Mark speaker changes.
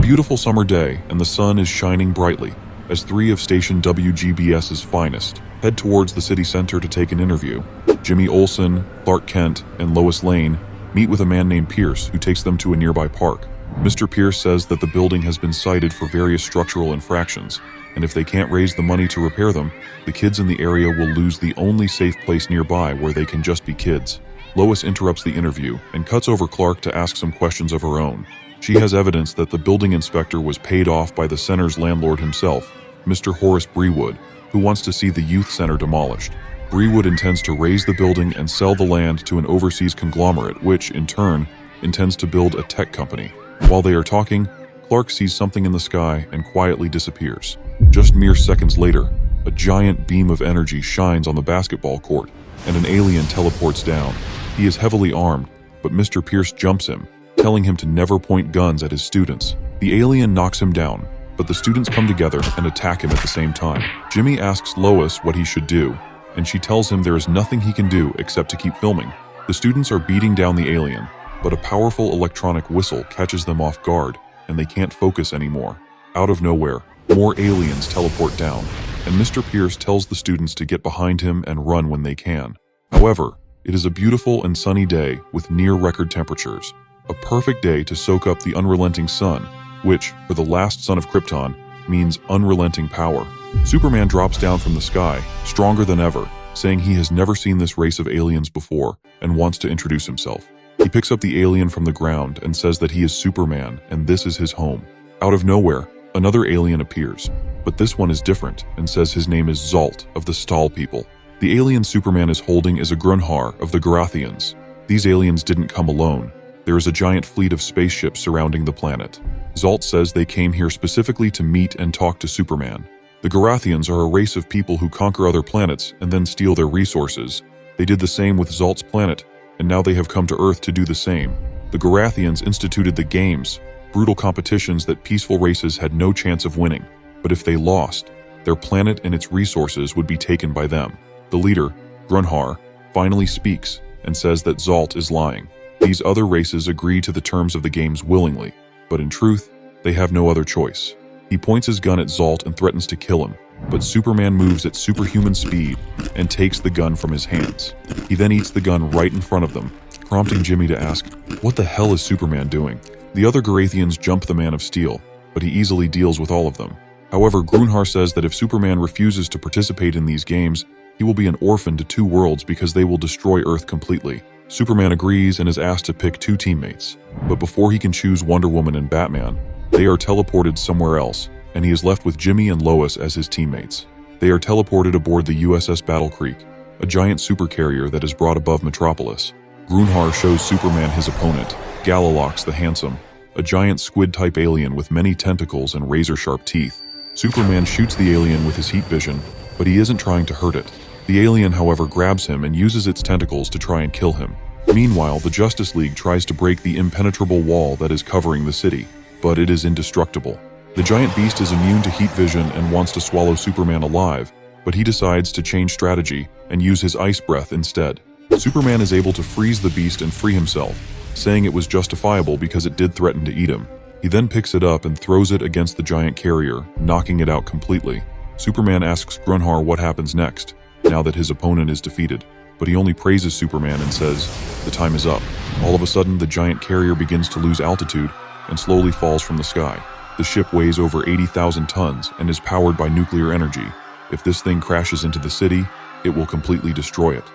Speaker 1: beautiful summer day, and the sun is shining brightly as three of station WGBS's finest head towards the city center to take an interview. Jimmy Olsen, Clark Kent, and Lois Lane meet with a man named Pierce who takes them to a nearby park. Mr. Pierce says that the building has been cited for various structural infractions, and if they can't raise the money to repair them, the kids in the area will lose the only safe place nearby where they can just be kids. Lois interrupts the interview and cuts over Clark to ask some questions of her own. She has evidence that the building inspector was paid off by the center's landlord himself, Mr. Horace Breewood, who wants to see the youth center demolished. Breewood intends to raze the building and sell the land to an overseas conglomerate, which, in turn, intends to build a tech company. While they are talking, Clark sees something in the sky and quietly disappears. Just mere seconds later, a giant beam of energy shines on the basketball court, and an alien teleports down. He is heavily armed, but Mr. Pierce jumps him, telling him to never point guns at his students. The alien knocks him down, but the students come together and attack him at the same time. Jimmy asks Lois what he should do, and she tells him there is nothing he can do except to keep filming. The students are beating down the alien, but a powerful electronic whistle catches them off guard, and they can't focus anymore. Out of nowhere, more aliens teleport down, and Mr. Pierce tells the students to get behind him and run when they can. However, it is a beautiful and sunny day with near-record temperatures. A perfect day to soak up the unrelenting sun, which, for the last son of Krypton, means unrelenting power. Superman drops down from the sky, stronger than ever, saying he has never seen this race of aliens before and wants to introduce himself. He picks up the alien from the ground and says that he is Superman and this is his home. Out of nowhere, another alien appears, but this one is different and says his name is Zolt of the Stahl people. The alien Superman is holding is a Grunhar of the Garathians. These aliens didn't come alone. There is a giant fleet of spaceships surrounding the planet. Zolt says they came here specifically to meet and talk to Superman. The Garathians are a race of people who conquer other planets and then steal their resources. They did the same with Zolt's planet, and now they have come to Earth to do the same. The Garathians instituted the Games, brutal competitions that peaceful races had no chance of winning. But if they lost, their planet and its resources would be taken by them. The leader, Grunhar, finally speaks and says that Zolt is lying. These other races agree to the terms of the games willingly, but in truth, they have no other choice. He points his gun at Zolt and threatens to kill him, but Superman moves at superhuman speed and takes the gun from his hands. He then eats the gun right in front of them, prompting Jimmy to ask, "What the hell is Superman doing?" The other Garathians jump the Man of Steel, but he easily deals with all of them. However, Grunhar says that if Superman refuses to participate in these games, he will be an orphan to two worlds because they will destroy Earth completely. Superman agrees and is asked to pick two teammates, but before he can choose Wonder Woman and Batman, they are teleported somewhere else, and he is left with Jimmy and Lois as his teammates. They are teleported aboard the USS Battle Creek, a giant supercarrier that is brought above Metropolis. Grunhar shows Superman his opponent, Galalox the Handsome, a giant squid-type alien with many tentacles and razor-sharp teeth. Superman shoots the alien with his heat vision, but he isn't trying to hurt it. The alien, however, grabs him and uses its tentacles to try and kill him. Meanwhile, the Justice League tries to break the impenetrable wall that is covering the city, but it is indestructible. The giant beast is immune to heat vision and wants to swallow Superman alive, but he decides to change strategy and use his ice breath instead. Superman is able to freeze the beast and free himself, saying it was justifiable because it did threaten to eat him. He then picks it up and throws it against the giant carrier, knocking it out completely. Superman asks Grunhar what happens next, now that his opponent is defeated, but he only praises Superman and says, "The time is up." All of a sudden, the giant carrier begins to lose altitude and slowly falls from the sky. The ship weighs over 80,000 tons and is powered by nuclear energy. If this thing crashes into the city, it will completely destroy it.